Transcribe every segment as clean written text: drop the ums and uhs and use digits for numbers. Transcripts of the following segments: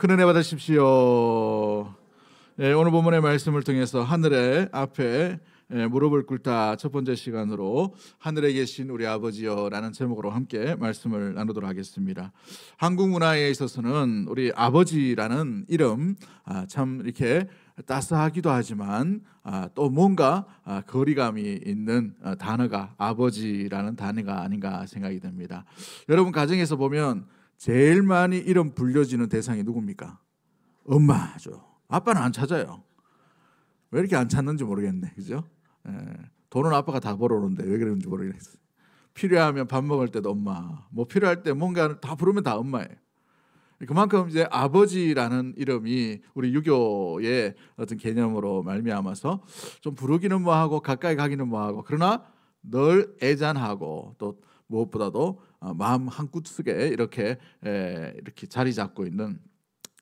큰 은혜 받으십시오. 오늘 본문의 말씀을 통해서 하늘의 앞에 무릎을 꿇다 첫 번째 시간으로 하늘에 계신 우리 아버지여라는 제목으로 함께 말씀을 나누도록 하겠습니다. 한국 문화에 있어서는 우리 아버지라는 이름 참 이렇게 따스하기도 하지만 또 뭔가 거리감이 있는 단어가 아버지라는 단어가 아닌가 생각이 됩니다. 여러분 가정에서 보면 제일 많이 이름 불려지는 대상이 누굽니까? 엄마죠. 아빠는 안 찾아요. 왜 이렇게 안 찾는지 모르겠네, 그죠? 돈은 아빠가 다 벌어오는데 왜 그러는지 모르겠어요. 필요하면 밥 먹을 때도 엄마, 뭐 필요할 때 뭔가 다 부르면 다 엄마예요. 그만큼 이제 아버지라는 이름이 우리 유교의 어떤 개념으로 말미암아서 좀 부르기는 뭐하고 가까이 가기는 뭐하고 그러나 늘 애잔하고 또 무엇보다도 마음 한구석에 이렇게 자리 잡고 있는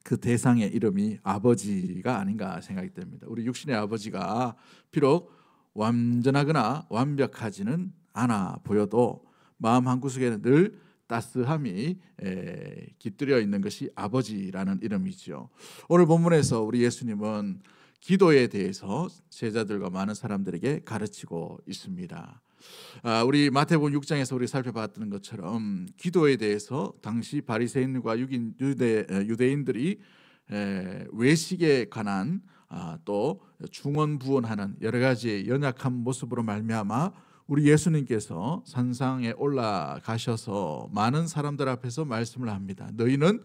그 대상의 이름이 아버지가 아닌가 생각이 됩니다. 우리 육신의 아버지가 비록 완전하거나 완벽하지는 않아 보여도 마음 한구석에는 늘 따스함이 깃들여 있는 것이 아버지라는 이름이죠. 오늘 본문에서 우리 예수님은 기도에 대해서 제자들과 많은 사람들에게 가르치고 있습니다. 우리 마태복음 6장에서 우리 살펴봤던 것처럼 기도에 대해서 당시 바리새인과 유대인들이 외식에 관한 또 중언부언하는 여러 가지의 연약한 모습으로 말미암아 우리 예수님께서 산상에 올라가셔서 많은 사람들 앞에서 말씀을 합니다. 너희는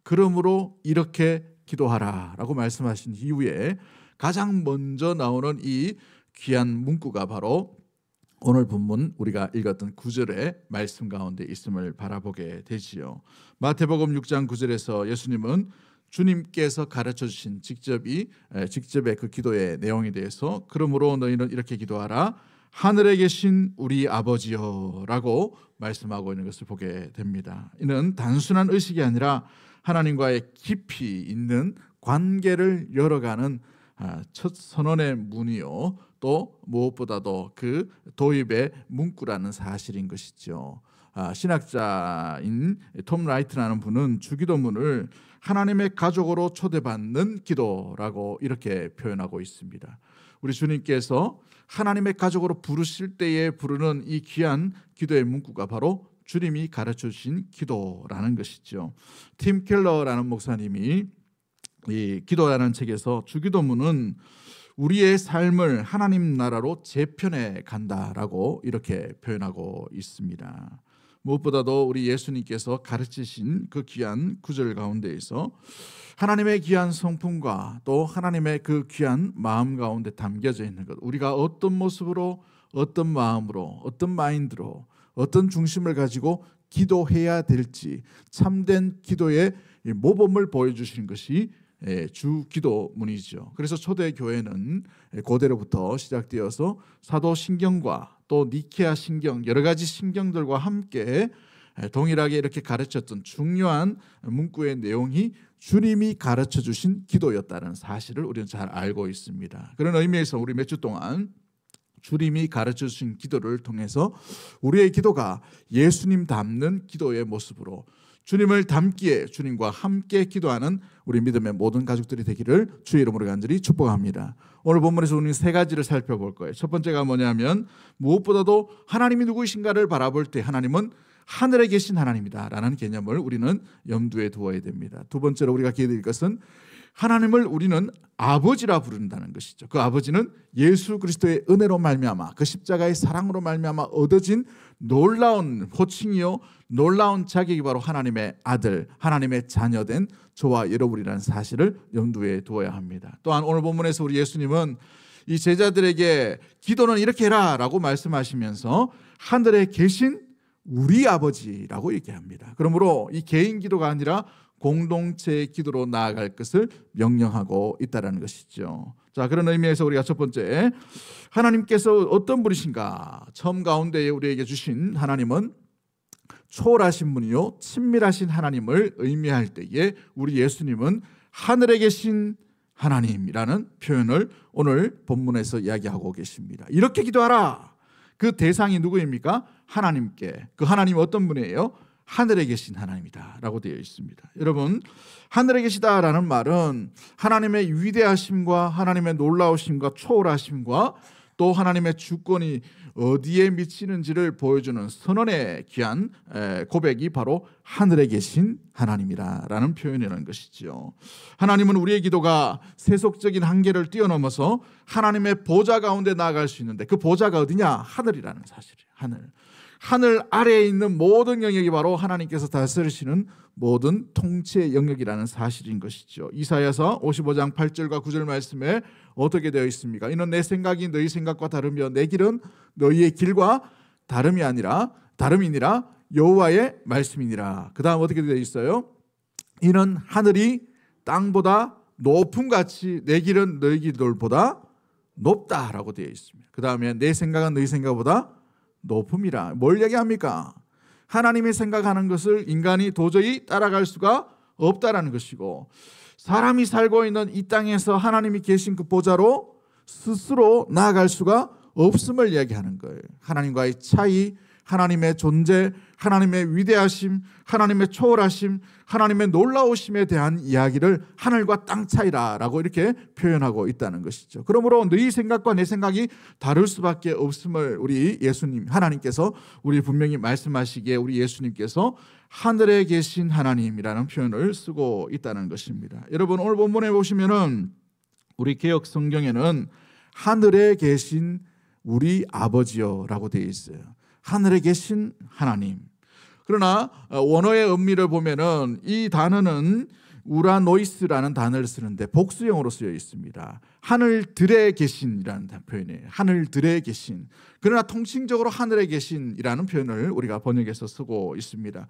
그러므로 이렇게 기도하라라고 말씀하신 이후에 가장 먼저 나오는 이 귀한 문구가 바로 오늘 본문 우리가 읽었던 9절의 말씀 가운데 있음을 바라보게 되지요. 마태복음 6장 9절에서 예수님은 주님께서 가르쳐 주신 직접의 그 기도의 내용에 대해서 그러므로 너희는 이렇게 기도하라 하늘에 계신 우리 아버지여라고 말씀하고 있는 것을 보게 됩니다. 이는 단순한 의식이 아니라 하나님과의 깊이 있는 관계를 열어가는 첫 선언의 문이요 또 무엇보다도 그 도입의 문구라는 사실인 것이죠. 신학자인 톰 라이트라는 분은 주기도문을 하나님의 가족으로 초대받는 기도라고 이렇게 표현하고 있습니다. 우리 주님께서 하나님의 가족으로 부르실 때에 부르는 이 귀한 기도의 문구가 바로 주님이 가르쳐 주신 기도라는 것이죠. 팀 켈러라는 목사님이 이 기도라는 책에서 주기도문은 우리의 삶을 하나님 나라로 재편해 간다라고 이렇게 표현하고 있습니다. 무엇보다도 우리 예수님께서 가르치신 그 귀한 구절 가운데에서 하나님의 귀한 성품과 또 하나님의 그 귀한 마음 가운데 담겨져 있는 것, 우리가 어떤 모습으로 어떤 마음으로 어떤 마인드로 어떤 중심을 가지고 기도해야 될지 참된 기도의 모범을 보여주시는 것이 주 기도문이죠. 그래서 초대 교회는 고대로부터 시작되어서 사도 신경과 또 니케아 신경 여러 가지 신경들과 함께 동일하게 이렇게 가르쳤던 중요한 문구의 내용이 주님이 가르쳐 주신 기도였다는 사실을 우리는 잘 알고 있습니다. 그런 의미에서 우리 몇 주 동안 주님이 가르쳐 주신 기도를 통해서 우리의 기도가 예수님 닮는 기도의 모습으로 주님을 닮기에 주님과 함께 기도하는 우리 믿음의 모든 가족들이 되기를 주의 이름으로 간절히 축복합니다. 오늘 본문에서 우리는 세 가지를 살펴볼 거예요. 첫 번째가 뭐냐면 무엇보다도 하나님이 누구이신가를 바라볼 때 하나님은 하늘에 계신 하나님이다 라는 개념을 우리는 염두에 두어야 됩니다. 두 번째로 우리가 기억해야 될 것은 하나님을 우리는 아버지라 부른다는 것이죠. 그 아버지는 예수 그리스도의 은혜로 말미암아 그 십자가의 사랑으로 말미암아 얻어진 놀라운 호칭이요 놀라운 자격이 바로 하나님의 아들, 하나님의 자녀된 저와 여러분이라는 사실을 염두에 두어야 합니다. 또한 오늘 본문에서 우리 예수님은 이 제자들에게 기도는 이렇게 해라 라고 말씀하시면서 하늘에 계신 우리 아버지라고 얘기합니다. 그러므로 이 개인 기도가 아니라 공동체의 기도로 나아갈 것을 명령하고 있다는 것이죠. 자, 그런 의미에서 우리가 첫 번째 하나님께서 어떤 분이신가 처음 가운데에 우리에게 주신 하나님은 초월하신 분이요 친밀하신 하나님을 의미할 때에 우리 예수님은 하늘에 계신 하나님이라는 표현을 오늘 본문에서 이야기하고 계십니다. 이렇게 기도하라. 그 대상이 누구입니까? 하나님께. 그 하나님이 어떤 분이에요? 하늘에 계신 하나님이다라고 되어 있습니다. 여러분, 하늘에 계시다라는 말은 하나님의 위대하심과 하나님의 놀라우심과 초월하심과 또 하나님의 주권이 어디에 미치는지를 보여주는 선언의 귀한 고백이 바로 하늘에 계신 하나님이라는 표현이라는 것이죠. 하나님은 우리의 기도가 세속적인 한계를 뛰어넘어서 하나님의 보좌 가운데 나아갈 수 있는데, 그 보좌가 어디냐? 하늘이라는 사실이에요. 하늘 아래에 있는 모든 영역이 바로 하나님께서 다스리시는 모든 통치의 영역이라는 사실인 것이죠. 이사야서 55장 8절과 9절 말씀에 어떻게 되어 있습니까? 이는 내 생각이 너희 생각과 다르며 내 길은 너희의 길과 다름이니라 여호와의 말씀이니라. 그 다음 어떻게 되어 있어요? 이는 하늘이 땅보다 높음 같이 내 길은 너희 길들보다 높다라고 되어 있습니다. 그 다음에 내 생각은 너희 생각보다 높음이라. 뭘 얘기합니까? 하나님이 생각하는 것을 인간이 도저히 따라갈 수가 없다라는 것이고, 사람이 살고 있는 이 땅에서 하나님이 계신 그 보좌로 스스로 나아갈 수가 없음을 이야기하는 거예요. 하나님과의 차이, 하나님의 존재, 하나님의 위대하심, 하나님의 초월하심, 하나님의 놀라우심에 대한 이야기를 하늘과 땅 차이라고 이렇게 표현하고 있다는 것이죠. 그러므로 너희 생각과 내 생각이 다를 수밖에 없음을 우리 예수님, 하나님께서 우리 분명히 말씀하시기에 우리 예수님께서 하늘에 계신 하나님이라는 표현을 쓰고 있다는 것입니다. 여러분, 오늘 본문에 보시면은 우리 개역 성경에는 하늘에 계신 우리 아버지여라고 되어 있어요. 하늘에 계신 하나님. 그러나 원어의 의미를 보면은 이 단어는 우라노이스라는 단어를 쓰는데 복수형으로 쓰여 있습니다. 하늘들에 계신이라는 표현이에요. 하늘들에 계신. 그러나 통칭적으로 하늘에 계신이라는 표현을 우리가 번역해서 쓰고 있습니다.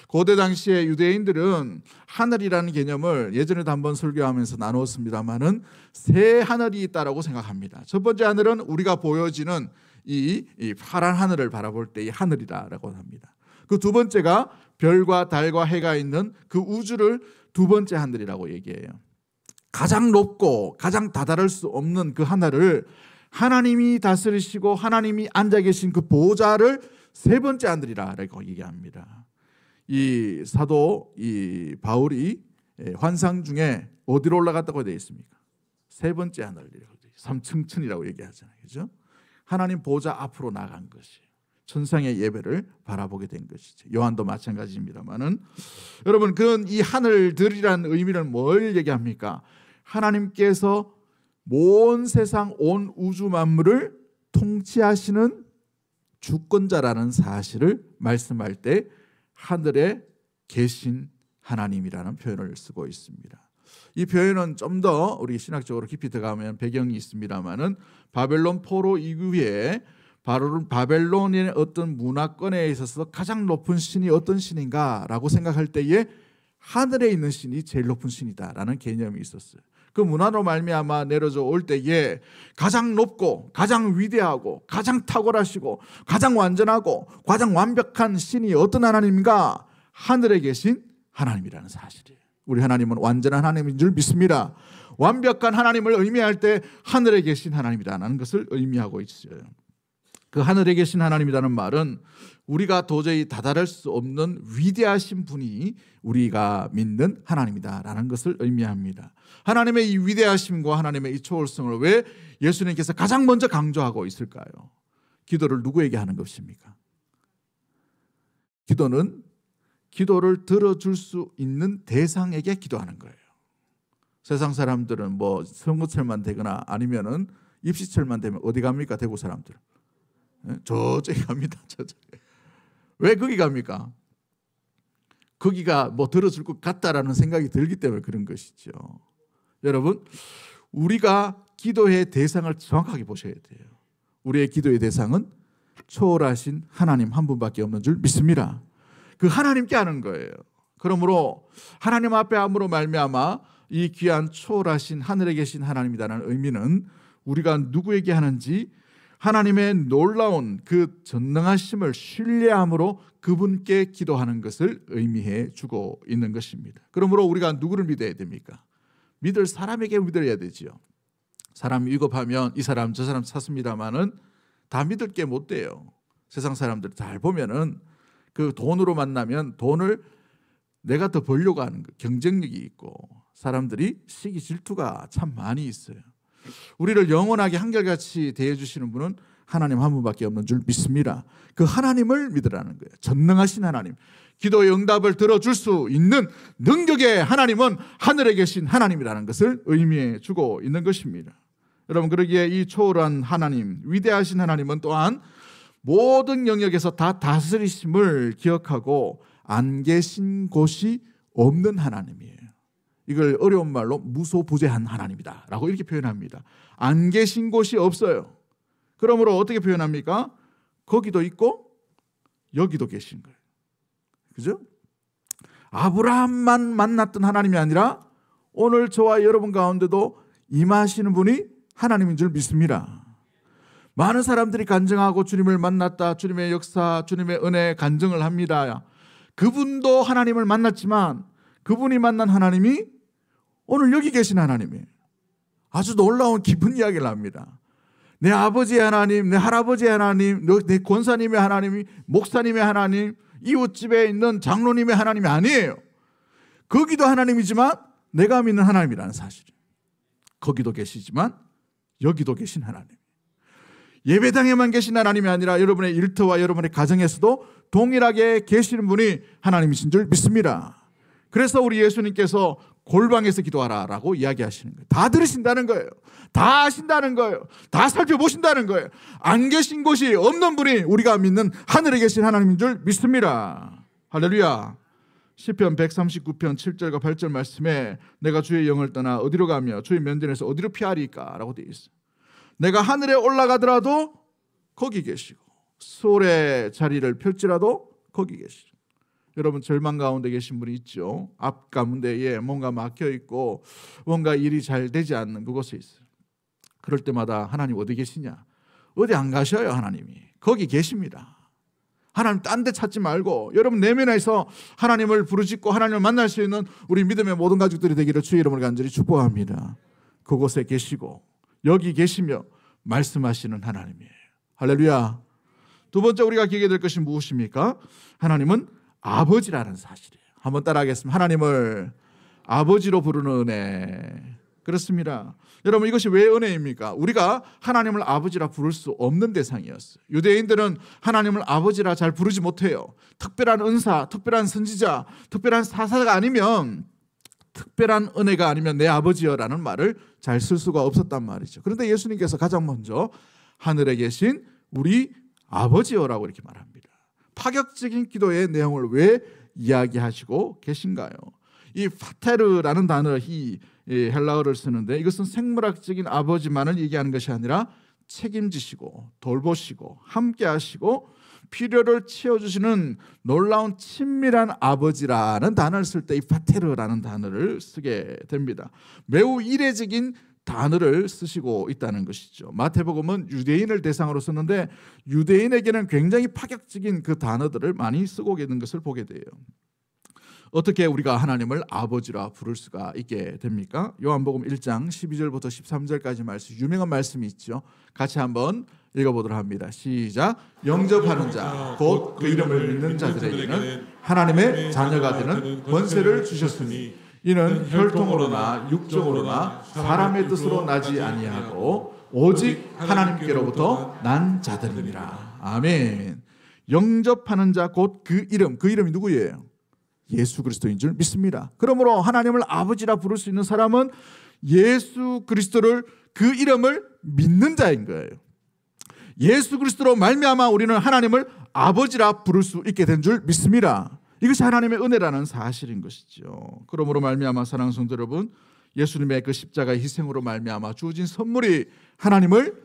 고대 당시에 유대인들은 하늘이라는 개념을 예전에도 한번 설교하면서 나누었습니다만은 세 하늘이 있다라고 생각합니다. 첫 번째 하늘은 우리가 보여지는 이 파란 하늘을 바라볼 때 이 하늘이다라고 합니다. 그 두 번째가 별과 달과 해가 있는 그 우주를 두 번째 하늘이라고 얘기해요. 가장 높고 가장 다다를 수 없는 그 하늘을 하나님이 다스리시고 하나님이 앉아 계신 그 보좌를 세 번째 하늘이라고 얘기합니다. 이 사도 바울이 환상 중에 어디로 올라갔다고 되어 있습니까? 세 번째 하늘이라고, 삼층천이라고 얘기하잖아요. 그죠? 하나님 보좌 앞으로 나간 것이 천상의 예배를 바라보게 된 것이죠. 요한도 마찬가지입니다만은, 여러분, 그런 이 하늘들이라는 의미는 뭘 얘기합니까? 하나님께서 온 세상 온 우주 만물을 통치하시는 주권자라는 사실을 말씀할 때 하늘에 계신 하나님이라는 표현을 쓰고 있습니다. 이 표현은 좀 더 우리 신학적으로 깊이 들어가면 배경이 있습니다만은 바벨론 포로 이후에 바벨론의 어떤 문화권에 있어서 가장 높은 신이 어떤 신인가라고 생각할 때에 하늘에 있는 신이 제일 높은 신이다라는 개념이 있었어요. 그 문화로 말미암아 내려져 올 때에 가장 높고 가장 위대하고 가장 탁월하시고 가장 완전하고 가장 완벽한 신이 어떤 하나님인가? 하늘에 계신 하나님이라는 사실이에요. 우리 하나님은 완전한 하나님인 줄 믿습니다. 완벽한 하나님을 의미할 때 하늘에 계신 하나님이라는 것을 의미하고 있어요. 그 하늘에 계신 하나님이라는 말은 우리가 도저히 다다를 수 없는 위대하신 분이 우리가 믿는 하나님이다라는 것을 의미합니다. 하나님의 이 위대하심과 하나님의 이 초월성을 왜 예수님께서 가장 먼저 강조하고 있을까요? 기도를 누구에게 하는 것입니까? 기도는 기도를 들어줄 수 있는 대상에게 기도하는 거예요. 세상 사람들은 뭐 선거철만 되거나 아니면은 입시철만 되면 어디 갑니까? 대구 사람들은 저쪽에 갑니다. 저쪽에. 왜 거기 갑니까? 거기가 뭐 들어줄 것 같다라는 생각이 들기 때문에 그런 것이죠. 여러분, 우리가 기도의 대상을 정확하게 보셔야 돼요. 우리의 기도의 대상은 초월하신 하나님 한 분밖에 없는 줄 믿습니다. 그 하나님께 하는 거예요. 그러므로 하나님 앞에 함으로 말미암아 이 귀한 초월하신 하늘에 계신 하나님이라는 의미는 우리가 누구에게 하는지 하나님의 놀라운 그 전능하심을 신뢰함으로 그분께 기도하는 것을 의미해 주고 있는 것입니다. 그러므로 우리가 누구를 믿어야 됩니까? 믿을 사람에게 믿어야 되지요. 사람 위급하면 이 사람 저 사람 찾습니다마는 다 믿을 게 못 돼요. 세상 사람들 잘 보면은 그 돈으로 만나면 돈을 내가 더 벌려고 하는 거, 경쟁력이 있고 사람들이 시기 질투가 참 많이 있어요. 우리를 영원하게 한결같이 대해주시는 분은 하나님 한 분밖에 없는 줄 믿습니다. 그 하나님을 믿으라는 거예요. 전능하신 하나님, 기도의 응답을 들어줄 수 있는 능력의 하나님은 하늘에 계신 하나님이라는 것을 의미해 주고 있는 것입니다. 여러분, 그러기에 이 초월한 하나님, 위대하신 하나님은 또한 모든 영역에서 다 다스리심을 기억하고 안 계신 곳이 없는 하나님이에요. 이걸 어려운 말로 무소부재한 하나님이다 라고 이렇게 표현합니다. 안 계신 곳이 없어요. 그러므로 어떻게 표현합니까? 거기도 있고 여기도 계신 거예요. 그죠? 아브라함만 만났던 하나님이 아니라 오늘 저와 여러분 가운데도 임하시는 분이 하나님인 줄 믿습니다. 많은 사람들이 간증하고 주님을 만났다, 주님의 역사, 주님의 은혜 간증을 합니다. 그분도 하나님을 만났지만 그분이 만난 하나님이 오늘 여기 계신 하나님이에요. 아주 놀라운 깊은 이야기를 합니다. 내 아버지의 하나님, 내 할아버지의 하나님, 내 권사님의 하나님, 목사님의 하나님, 이웃집에 있는 장로님의 하나님이 아니에요. 거기도 하나님이지만 내가 믿는 하나님이라는 사실이에요. 거기도 계시지만 여기도 계신 하나님. 예배당에만 계신 하나님이 아니라 여러분의 일터와 여러분의 가정에서도 동일하게 계시는 분이 하나님이신 줄 믿습니다. 그래서 우리 예수님께서 골방에서 기도하라라고 이야기하시는 거예요. 다 들으신다는 거예요. 다 아신다는 거예요. 다 살펴보신다는 거예요. 안 계신 곳이 없는 분이 우리가 믿는 하늘에 계신 하나님인 줄 믿습니다. 할렐루야. 시편 139편 7절과 8절 말씀에 내가 주의 영을 떠나 어디로 가며 주의 면전에서 어디로 피하리까? 라고 되어 있어요. 내가 하늘에 올라가더라도 거기 계시고 수월의 자리를 펼지라도 거기 계시고. 여러분, 절망 가운데 계신 분이 있죠. 앞 가운데에 뭔가 막혀 있고 뭔가 일이 잘 되지 않는 그곳에 있어요. 그럴 때마다 하나님 어디 계시냐? 어디 안 가셔요. 하나님이 거기 계십니다. 하나님 딴 데 찾지 말고 여러분 내면에서 하나님을 부르짖고 하나님을 만날 수 있는 우리 믿음의 모든 가족들이 되기를 주의 이름으로 간절히 축복합니다. 그곳에 계시고 여기 계시며 말씀하시는 하나님이에요. 할렐루야. 두 번째 우리가 기억해야 될 것이 무엇입니까? 하나님은 아버지라는 사실이에요. 한번 따라하겠습니다. 하나님을 아버지로 부르는 은혜. 그렇습니다. 여러분, 이것이 왜 은혜입니까? 우리가 하나님을 아버지라 부를 수 없는 대상이었어요. 유대인들은 하나님을 아버지라 잘 부르지 못해요. 특별한 은사, 특별한 선지자, 특별한 사사가 아니면, 특별한 은혜가 아니면 내 아버지여라는 말을 잘 쓸 수가 없었단 말이죠. 그런데 예수님께서 가장 먼저 하늘에 계신 우리 아버지여라고 이렇게 말합니다. 파격적인 기도의 내용을 왜 이야기하시고 계신가요? 이 파테르라는 단어, 이 헬라어를 쓰는데 이것은 생물학적인 아버지만을 얘기하는 것이 아니라 책임지시고 돌보시고 함께하시고 필요를 채워주시는 놀라운 친밀한 아버지라는 단어를 쓸 때 이 파테르라는 단어를 쓰게 됩니다. 매우 이례적인 단어를 쓰시고 있다는 것이죠. 마태복음은 유대인을 대상으로 썼는데 유대인에게는 굉장히 파격적인 그 단어들을 많이 쓰고 있는 것을 보게 돼요. 어떻게 우리가 하나님을 아버지라 부를 수가 있게 됩니까? 요한복음 1장 12절부터 13절까지 말씀, 유명한 말씀이 있죠. 같이 한번 읽어보도록 합니다. 시작. 영접하는 자, 곧 그 이름을 믿는 자들에게는 하나님의 자녀가 되는 권세를 주셨으니 이는 혈통으로나 육정으로나 사람의 뜻으로 나지 아니하고 오직 하나님께로부터 난 자들이니라. 아멘. 영접하는 자 곧 그 이름, 그 이름이 누구예요? 예수 그리스도인 줄 믿습니다. 그러므로 하나님을 아버지라 부를 수 있는 사람은 예수 그리스도를, 그 이름을 믿는 자인 거예요. 예수 그리스도로 말미암아 우리는 하나님을 아버지라 부를 수 있게 된 줄 믿습니다. 이것이 하나님의 은혜라는 사실인 것이죠. 그러므로 말미암아 사랑하는 성도 여러분, 예수님의 그 십자가의 희생으로 말미암아 주어진 선물이 하나님을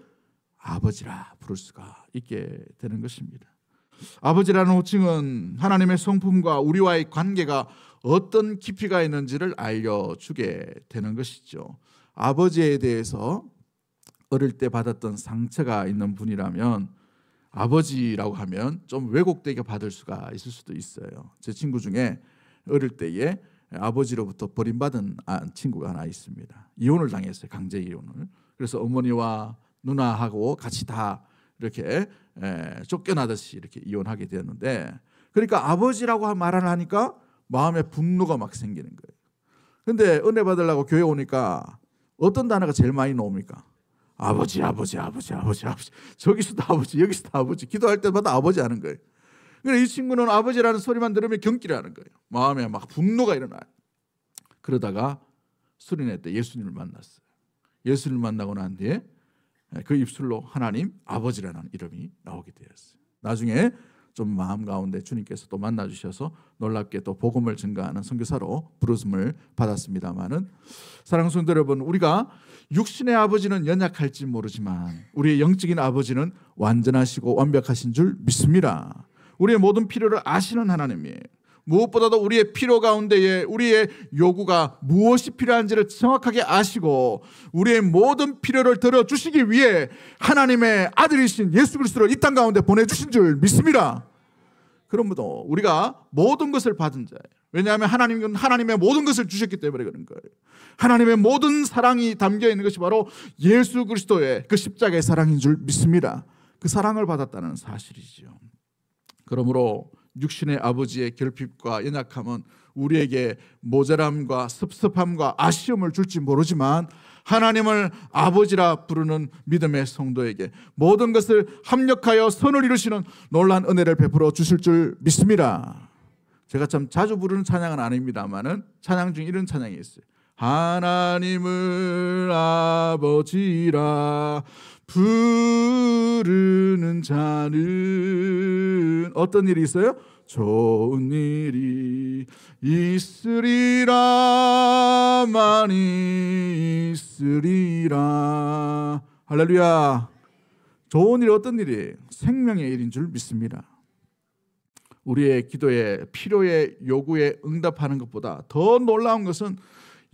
아버지라 부를 수가 있게 되는 것입니다. 아버지라는 호칭은 하나님의 성품과 우리와의 관계가 어떤 깊이가 있는지를 알려주게 되는 것이죠. 아버지에 대해서 어릴 때 받았던 상처가 있는 분이라면 아버지라고 하면 좀 왜곡되게 받을 수가 있을 수도 있어요. 제 친구 중에 어릴 때에 아버지로부터 버림받은 친구가 하나 있습니다. 이혼을 당했어요. 강제 이혼을. 그래서 어머니와 누나하고 같이 다 이렇게 쫓겨나듯이 이렇게 이혼하게 되었는데, 그러니까 아버지라고 말을 하니까 마음에 분노가 막 생기는 거예요. 근데 은혜 받으려고 교회 오니까 어떤 단어가 제일 많이 나옵니까? 아버지, 아버지, 아버지, 아버지, 아버지. 저기서도 아버지, 여기서도 아버지. 기도할 때마다 아버지 하는 거예요. 그러니까 이 친구는 아버지라는 소리만 들으면 경기를 하는 거예요. 마음에 막 분노가 일어나요. 그러다가 수련회 때 예수님을 만났어요. 예수님을 만나고 난 뒤에 그 입술로 하나님 아버지라는 이름이 나오게 되었어요. 나중에 좀 마음 가운데 주님께서 또 만나주셔서 놀랍게 또 복음을 증거하는 선교사로 부르심을 받았습니다마는, 사랑하는 성도 여러분, 우리가 육신의 아버지는 연약할지 모르지만 우리의 영적인 아버지는 완전하시고 완벽하신 줄 믿습니다. 우리의 모든 필요를 아시는 하나님이에요. 무엇보다도 우리의 필요 가운데에 우리의 요구가 무엇이 필요한지를 정확하게 아시고 우리의 모든 필요를 들어주시기 위해 하나님의 아들이신 예수 그리스도를 이 땅 가운데 보내주신 줄 믿습니다. 그러므로 우리가 모든 것을 받은 자예요. 왜냐하면 하나님은 하나님의 모든 것을 주셨기 때문에 그런 거예요. 하나님의 모든 사랑이 담겨있는 것이 바로 예수 그리스도의 그 십자가의 사랑인 줄 믿습니다. 그 사랑을 받았다는 사실이죠. 그러므로 육신의 아버지의 결핍과 연약함은 우리에게 모자람과 섭섭함과 아쉬움을 줄지 모르지만 하나님을 아버지라 부르는 믿음의 성도에게 모든 것을 합력하여 선을 이루시는 놀라운 은혜를 베풀어 주실 줄 믿습니다. 제가 참 자주 부르는 찬양은 아닙니다만은 찬양 중에 이런 찬양이 있어요. 하나님을 아버지라 부르는 자는 어떤 일이 있어요? 좋은 일이 있으리라, 많이 있으리라. 할렐루야. 좋은 일, 어떤 일이에요? 생명의 일인 줄 믿습니다. 우리의 기도에, 필요에, 요구에 응답하는 것보다 더 놀라운 것은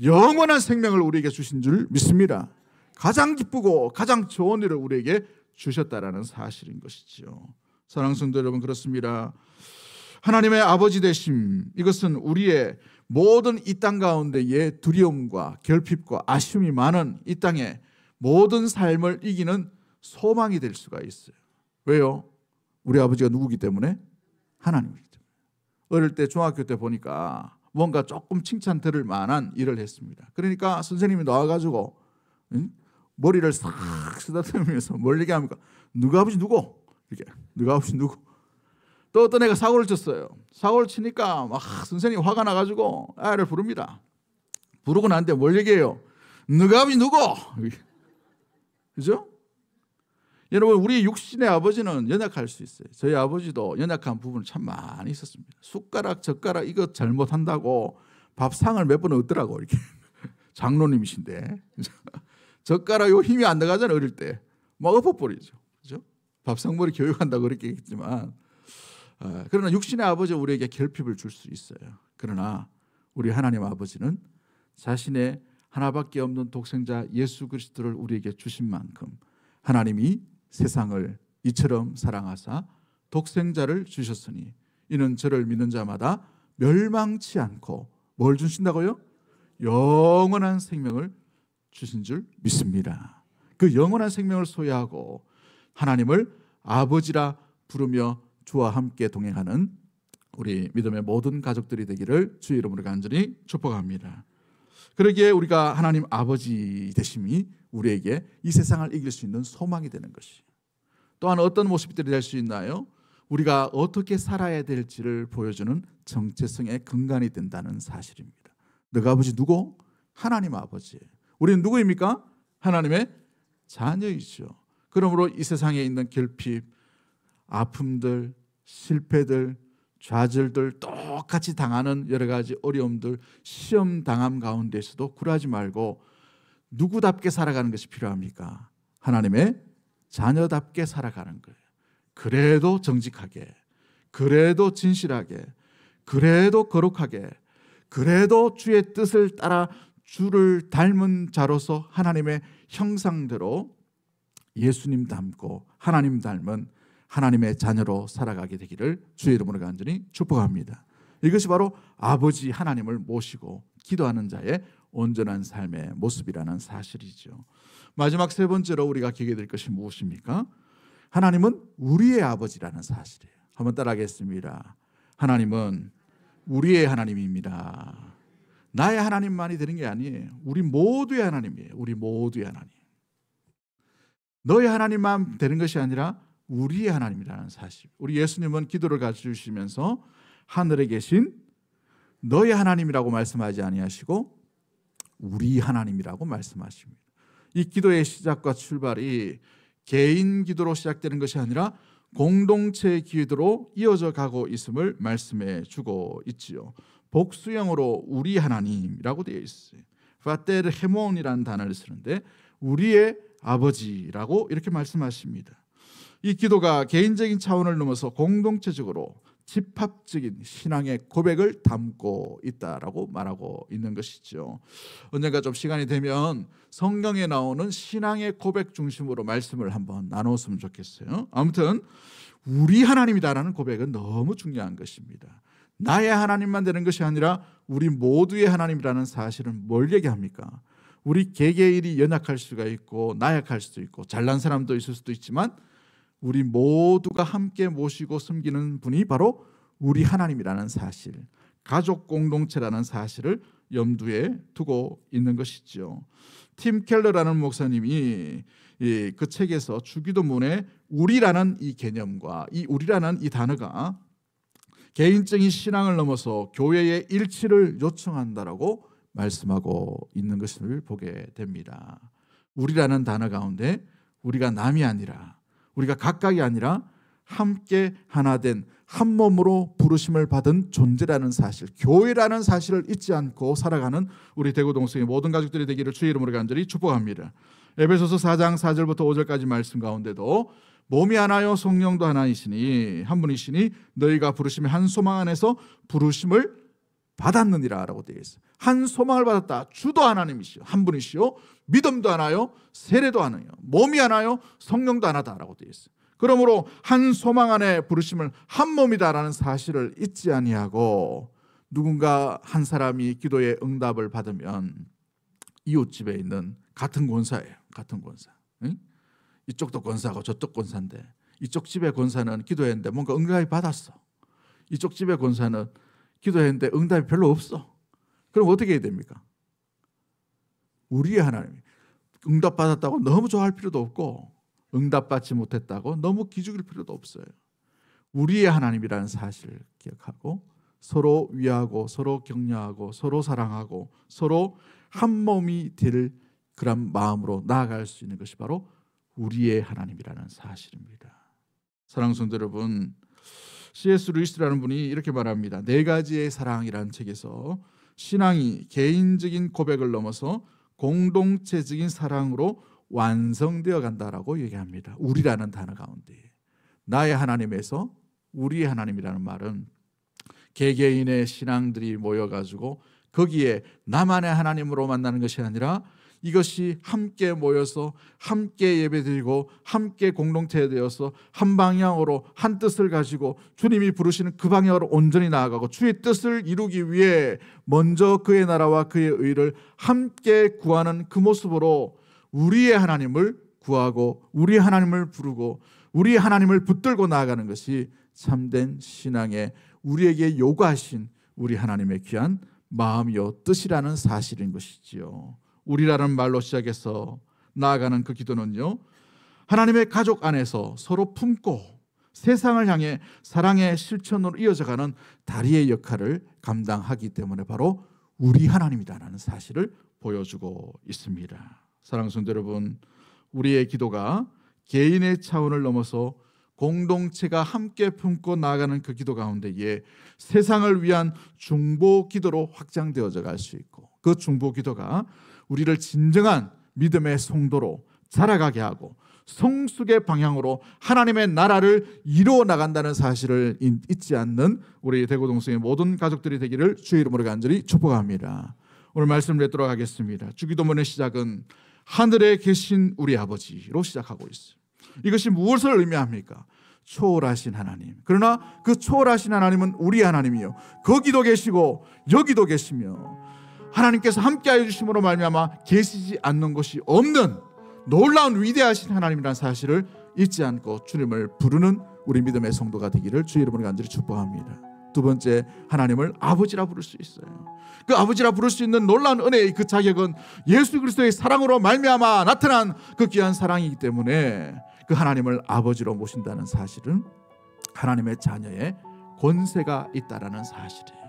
영원한 생명을 우리에게 주신 줄 믿습니다. 가장 기쁘고 가장 좋은 일을 우리에게 주셨다라는 사실인 것이죠. 사랑하는 성도 여러분, 그렇습니다. 하나님의 아버지 되심, 이것은 우리의 모든 이 땅 가운데의 두려움과 결핍과 아쉬움이 많은 이 땅의 모든 삶을 이기는 소망이 될 수가 있어요. 왜요? 우리 아버지가 누구기 때문에? 하나님이기 때문에. 어릴 때 중학교 때 보니까 뭔가 조금 칭찬 들을 만한 일을 했습니다. 그러니까 선생님이 나와가지고 머리를 싹 쓰다듬으면서 뭘 얘기합니까? 누가 아버지 누구? 이렇게 누가 아버지 누구? 또 어떤 애가 사고를 쳤어요. 사고를 치니까 막 선생님이 화가 나가지고 애를 부릅니다. 부르고 난 뒤에 뭘 얘기해요? 누가 아버지 누구? 그죠? 여러분, 우리 육신의 아버지는 연약할 수 있어요. 저희 아버지도 연약한 부분 참 많이 있었습니다. 숟가락 젓가락 이거 잘못한다고 밥상을 몇 번 얻더라고. 이렇게 장로님이신데 젓가락 요 힘이 안 나가잖아요. 어릴 때 막 엎어버리죠. 그죠? 밥상머리 교육한다고 그렇게 했지만, 그러나 육신의 아버지 우리에게 결핍을 줄 수 있어요. 그러나 우리 하나님 아버지는 자신의 하나밖에 없는 독생자 예수 그리스도를 우리에게 주신 만큼 하나님이 세상을 이처럼 사랑하사 독생자를 주셨으니 이는 저를 믿는 자마다 멸망치 않고 뭘 주신다고요? 영원한 생명을 주신 줄 믿습니다. 그 영원한 생명을 소유하고 하나님을 아버지라 부르며 주와 함께 동행하는 우리 믿음의 모든 가족들이 되기를 주의 이름으로 간절히 축복합니다. 그러기에 우리가 하나님 아버지 되심이 우리에게 이 세상을 이길 수 있는 소망이 되는 것이, 또한 어떤 모습들이 될 수 있나요? 우리가 어떻게 살아야 될지를 보여주는 정체성의 근간이 된다는 사실입니다. 너가 아버지 누구? 하나님 아버지. 우리는 누구입니까? 하나님의 자녀이죠. 그러므로 이 세상에 있는 결핍, 아픔들, 실패들, 좌절들, 똑같이 당하는 여러 가지 어려움들, 시험 당함 가운데서도 굴하지 말고 누구답게 살아가는 것이 필요합니까? 하나님의 자녀답게 살아가는 거예요. 그래도 정직하게, 그래도 진실하게, 그래도 거룩하게, 그래도 주의 뜻을 따라 주를 닮은 자로서 하나님의 형상대로 예수님 닮고 하나님 닮은 하나님의 자녀로 살아가게 되기를 주의 이름으로 간절히 축복합니다. 이것이 바로 아버지 하나님을 모시고 기도하는 자의 온전한 삶의 모습이라는 사실이죠. 마지막 세 번째로 우리가 기억해야 될 것이 무엇입니까? 하나님은 우리의 아버지라는 사실이에요. 한번 따라하겠습니다. 하나님은 우리의 하나님입니다. 나의 하나님만이 되는 게 아니에요. 우리 모두의 하나님이에요. 우리 모두의 하나님. 너의 하나님만 되는 것이 아니라 우리의 하나님이라는 사실. 우리 예수님은 기도를 가르쳐주시면서 하늘에 계신 너의 하나님이라고 말씀하지 아니하시고 우리 하나님이라고 말씀하십니다. 이 기도의 시작과 출발이 개인 기도로 시작되는 것이 아니라 공동체의 기도로 이어져 가고 있음을 말씀해 주고 있지요. 복수형으로 우리 하나님이라고 되어 있어요. 파테르 헤몬이라는 단어를 쓰는데 우리의 아버지라고 이렇게 말씀하십니다. 이 기도가 개인적인 차원을 넘어서 공동체적으로 집합적인 신앙의 고백을 담고 있다라고 말하고 있는 것이죠. 언젠가 좀 시간이 되면 성경에 나오는 신앙의 고백 중심으로 말씀을 한번 나눴으면 좋겠어요. 아무튼 우리 하나님이다라는 고백은 너무 중요한 것입니다. 나의 하나님만 되는 것이 아니라 우리 모두의 하나님이라는 사실은 뭘 얘기합니까? 우리 개개인이 연약할 수가 있고 나약할 수도 있고 잘난 사람도 있을 수도 있지만 우리 모두가 함께 모시고 섬기는 분이 바로 우리 하나님이라는 사실, 가족 공동체라는 사실을 염두에 두고 있는 것이죠. 팀 켈러라는 목사님이 그 책에서 주기도문에 우리라는 이 개념과 이 우리라는 이 단어가 개인적인 신앙을 넘어서 교회의 일치를 요청한다라고 말씀하고 있는 것을 보게 됩니다. 우리라는 단어 가운데 우리가 남이 아니라 우리가 각각이 아니라 함께 하나 된 한 몸으로 부르심을 받은 존재라는 사실, 교회라는 사실을 잊지 않고 살아가는 우리 대구동성의 모든 가족들이 되기를 주의 이름으로 간절히 축복합니다. 에베소서 4장 4절부터 5절까지 말씀 가운데도 몸이 하나요 성령도 하나이시니 한 분이시니 너희가 부르심의 한 소망 안에서 부르심을 받았느니라 라고 되어 있어요. 한 소망을 받았다. 주도 하나님이시요 한 분이시요 믿음도 하나요 세례도 하나요 몸이 하나요 성령도 하나다라고 되어 있어요. 그러므로 한 소망 안에 부르심을 한 몸이다라는 사실을 잊지 아니하고 누군가 한 사람이 기도에 응답을 받으면 이웃집에 있는 같은 권사예요. 같은 권사. 응? 이쪽도 권사고 저쪽 권사인데 이쪽 집의 권사는 기도했는데 뭔가 응답이 받았어. 이쪽 집의 권사는 기도했는데 응답이 별로 없어. 그럼 어떻게 해야 됩니까? 우리의 하나님 응답받았다고 너무 좋아할 필요도 없고 응답받지 못했다고 너무 기죽일 필요도 없어요. 우리의 하나님이라는 사실을 기억하고 서로 위하고 서로 격려하고 서로 사랑하고 서로 한 몸이 될 그런 마음으로 나아갈 수 있는 것이 바로 우리의 하나님이라는 사실입니다. 사랑하는 성도 여러분, C.S. 루이스라는 분이 이렇게 말합니다. 4가지의 사랑이라는 책에서 신앙이 개인적인 고백을 넘어서 공동체적인 사랑으로 완성되어 간다라고 얘기합니다. 우리라는 단어 가운데 나의 하나님에서 우리의 하나님이라는 말은 개개인의 신앙들이 모여가지고 거기에 나만의 하나님으로 만나는 것이 아니라 이것이 함께 모여서 함께 예배드리고 함께 공동체 되어서 한 방향으로 한 뜻을 가지고 주님이 부르시는 그 방향으로 온전히 나아가고 주의 뜻을 이루기 위해 먼저 그의 나라와 그의 의를 함께 구하는 그 모습으로 우리의 하나님을 구하고 우리 하나님을 부르고 우리 하나님을 붙들고 나아가는 것이 참된 신앙의 우리에게 요구하신 우리 하나님의 귀한 마음이요 뜻이라는 사실인 것이지요. 우리라는 말로 시작해서 나아가는 그 기도는요, 하나님의 가족 안에서 서로 품고 세상을 향해 사랑의 실천으로 이어져가는 다리의 역할을 감당하기 때문에 바로 우리 하나님이다라는 사실을 보여주고 있습니다. 사랑하는 성도 여러분, 우리의 기도가 개인의 차원을 넘어서 공동체가 함께 품고 나아가는 그 기도 가운데에 세상을 위한 중보 기도로 확장되어져 갈 수 있고 그 중보 기도가 우리를 진정한 믿음의 성도로 자라가게 하고 성숙의 방향으로 하나님의 나라를 이루어 나간다는 사실을 잊지 않는 우리 대구동성의 모든 가족들이 되기를 주의 이름으로 간절히 축복합니다. 오늘 말씀을 맺도록 하겠습니다. 주기도문의 시작은 하늘에 계신 우리 아버지로 시작하고 있어요. 이것이 무엇을 의미합니까? 초월하신 하나님. 그러나 그 초월하신 하나님은 우리 하나님이요 거기도 계시고 여기도 계시며 하나님께서 함께하여 주심으로 말미암아 계시지 않는 것이 없는 놀라운 위대하신 하나님이라는 사실을 잊지 않고 주님을 부르는 우리 믿음의 성도가 되기를 주의 이름으로 간절히 축복합니다. 두 번째, 하나님을 아버지라 부를 수 있어요. 그 아버지라 부를 수 있는 놀라운 은혜의 그 자격은 예수 그리스도의 사랑으로 말미암아 나타난 그 귀한 사랑이기 때문에 그 하나님을 아버지로 모신다는 사실은 하나님의 자녀의 권세가 있다라는 사실이에요.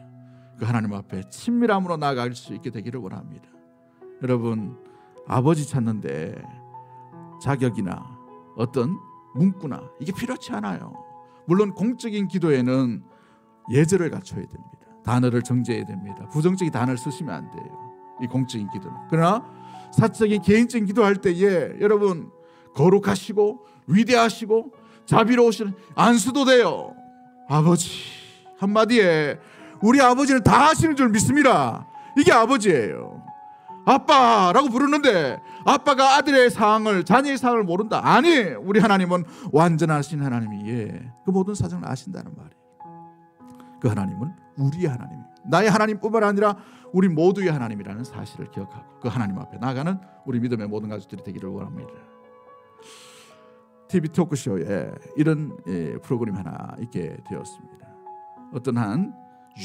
그 하나님 앞에 친밀함으로 나아갈 수 있게 되기를 원합니다. 여러분, 아버지 찾는데 자격이나 어떤 문구나 이게 필요치 않아요. 물론 공적인 기도에는 예절을 갖춰야 됩니다. 단어를 정제해야 됩니다. 부정적인 단어를 쓰시면 안 돼요, 이 공적인 기도는. 그러나 사적인 개인적인 기도할 때에 여러분 거룩하시고 위대하시고 자비로우신 안수도 돼요. 아버지 한마디에 우리 아버지는 다 하시는 줄 믿습니다. 이게 아버지예요. 아빠라고 부르는데 아빠가 아들의 사항을, 자녀의 사항을 모른다? 아니, 우리 하나님은 완전하신 하나님이에 그 모든 사정을 아신다는 말이에요. 그 하나님은 우리의 하나님, 나의 하나님뿐만 아니라 우리 모두의 하나님이라는 사실을 기억하고 그 하나님 앞에 나아가는 우리 믿음의 모든 가족들이 되기를 원합니다. TV 토크쇼에 이런 프로그램이 하나 있게 되었습니다. 어떤 한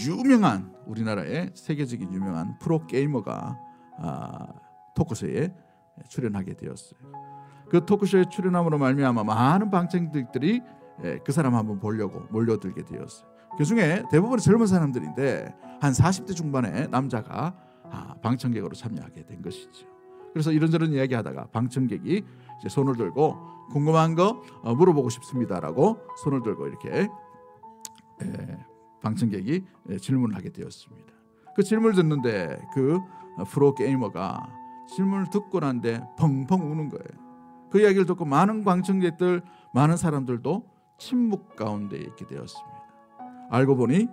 유명한, 우리나라의 세계적인 유명한 프로게이머가 토크쇼에 출연하게 되었어요. 그 토크쇼에 출연함으로 말미암아 많은 방청객들이 그 사람 한번 보려고 몰려들게 되었어요. 그 중에 대부분 젊은 사람들인데 한 40대 중반의 남자가 방청객으로 참여하게 된 것이죠. 그래서 이런저런 이야기하다가 방청객이 이제 손을 들고 궁금한 거 물어보고 싶습니다라고 손을 들고 이렇게 방청객이 질문을 하게 되었습니다. 그 질문을 듣는데 그 프로게이머가 질문을 듣고 난데 펑펑 우는 거예요. 그 이야기를 듣고 많은 방청객들, 많은 사람들도 침묵 가운데 있게 되었습니다. 알고 보니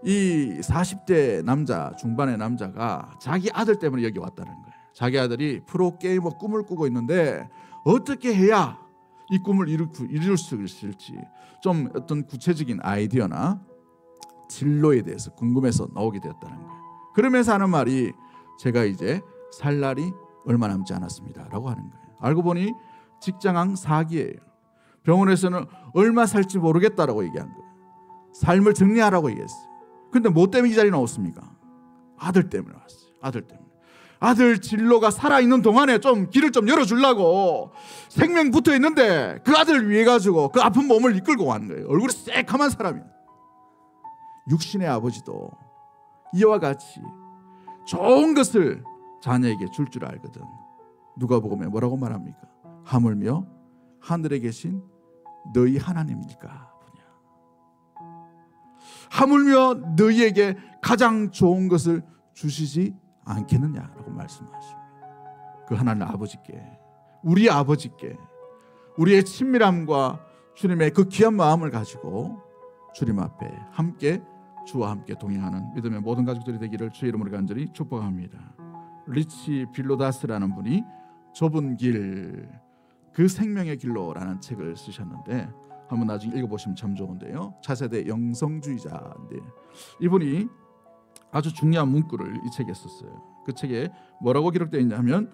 이 40대 남자, 중반의 남자가 자기 아들 때문에 여기 왔다는 거예요. 자기 아들이 프로게이머 꿈을 꾸고 있는데 어떻게 해야 이 꿈을 이룰 수 있을지 좀 어떤 구체적인 아이디어나 진로에 대해서 궁금해서 나오게 되었다는 거예요. 그러면서 하는 말이 제가 이제 살 날이 얼마 남지 않았습니다 라고 하는 거예요. 알고 보니 직장암 4기예요. 병원에서는 얼마 살지 모르겠다라고 얘기한 거예요. 삶을 정리하라고 얘기했어요. 근데 뭐 때문에 이 자리에 나왔습니까? 아들 때문에 왔어요. 아들 때문에. 아들 진로가 살아있는 동안에 좀 길을 좀 열어주려고 생명 붙어있는데 그 아들을 위해 가지고 그 아픈 몸을 이끌고 가는 거예요. 얼굴이 새카만 사람이에요. 육신의 아버지도 이와 같이 좋은 것을 자녀에게 줄 줄 알거든. 누가복음에 뭐라고 말합니까? 하물며 하늘에 계신 너희 하나님이니까. 하물며 너희에게 가장 좋은 것을 주시지 않겠느냐라고 말씀하십니다. 그 하나님 아버지께, 우리 아버지께 우리의 친밀함과 주님의 그 귀한 마음을 가지고 주님 앞에 함께 주와 함께 동행하는 믿음의 모든 가족들이 되기를 주의 이름으로 간절히 축복합니다. 리치 빌로다스라는 분이 좁은 길, 그 생명의 길로라는 책을 쓰셨는데 한번 나중에 읽어보시면 참 좋은데요. 차세대 영성주의자인데 이분이 아주 중요한 문구를 이 책에 썼어요. 그 책에 뭐라고 기록되어 있냐면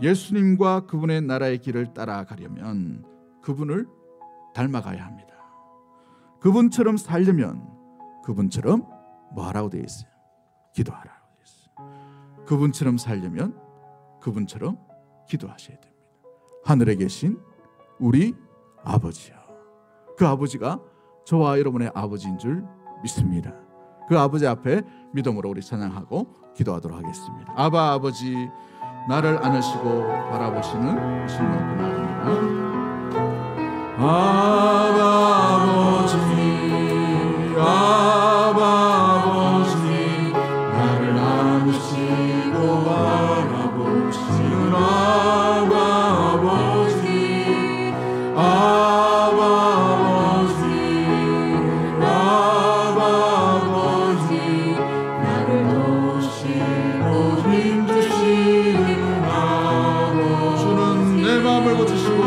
예수님과 그분의 나라의 길을 따라가려면 그분을 닮아가야 합니다. 그분처럼 살려면 그분처럼 뭐 하라고 되어 있어요? 기도하라고 되어 있어요. 그분처럼 살려면 그분처럼 기도하셔야 됩니다. 하늘에 계신 우리 아버지요. 그 아버지가 저와 여러분의 아버지인 줄 믿습니다. 그 아버지 앞에 믿음으로 우리 찬양하고 기도하도록 하겠습니다. 아바 아버지, 나를 안으시고 바라보시는 신령구나. 아바 아버지, 아바 아버지, 나를 안으시고 바라보시는 아바 아버지, 주는 내 마음을 고치시고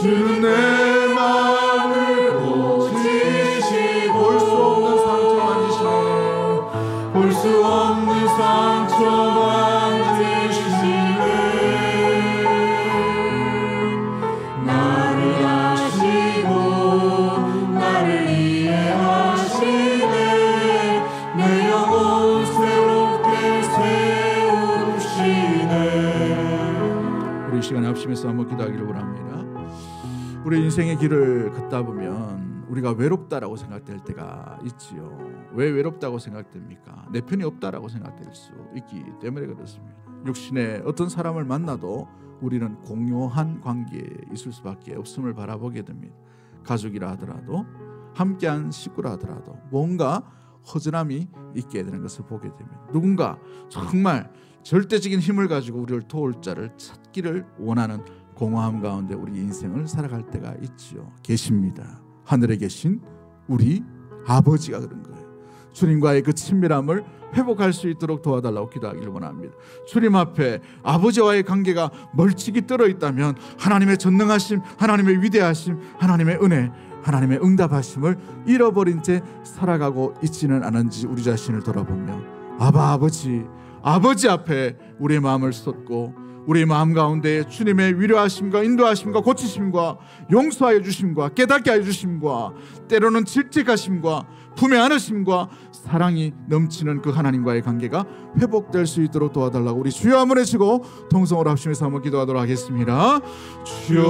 주는 내 마음을 고치시고 볼 수 없는 상처 만지시네. 볼 수 없는 상처 만지시네. 나를 아시고 나를 이해하시네. 내 영혼 새롭게 세우시네. 우리 이 시간에 합심해서 한번 기도하기를 원합니다. 우리 인생의 길을 걷다 보면 우리가 외롭다라고 생각될 때가 있지요. 왜 외롭다고 생각됩니까? 내 편이 없다라고 생각될 수 있기 때문에 그렇습니다. 육신의 어떤 사람을 만나도 우리는 공유한 관계에 있을 수밖에 없음을 바라보게 됩니다. 가족이라 하더라도, 함께한 식구라 하더라도 뭔가 허전함이 있게 되는 것을 보게 됩니다. 누군가 정말 절대적인 힘을 가지고 우리를 도울 자를 찾기를 원하는 공허함 가운데 우리 인생을 살아갈 때가 있지요. 계십니다. 하늘에 계신 우리 아버지가 그런 거예요. 주님과의 그 친밀함을 회복할 수 있도록 도와달라고 기도하기를 원합니다. 주님 앞에 아버지와의 관계가 멀찍이 떨어 있다면 하나님의 전능하심, 하나님의 위대하심, 하나님의 은혜, 하나님의 응답하심을 잃어버린 채 살아가고 있지는 않은지 우리 자신을 돌아보며 아버지 앞에 우리의 마음을 쏟고 우리의 마음 가운데 주님의 위로하심과 인도하심과 고치심과 용서하여 주심과 깨닫게 하여 주심과 때로는 질책하심과 품에 안으심과 사랑이 넘치는 그 하나님과의 관계가 회복될 수 있도록 도와달라고 우리 주여 한번 외치고 통성으로 합심해서 한번 기도하도록 하겠습니다. 주여.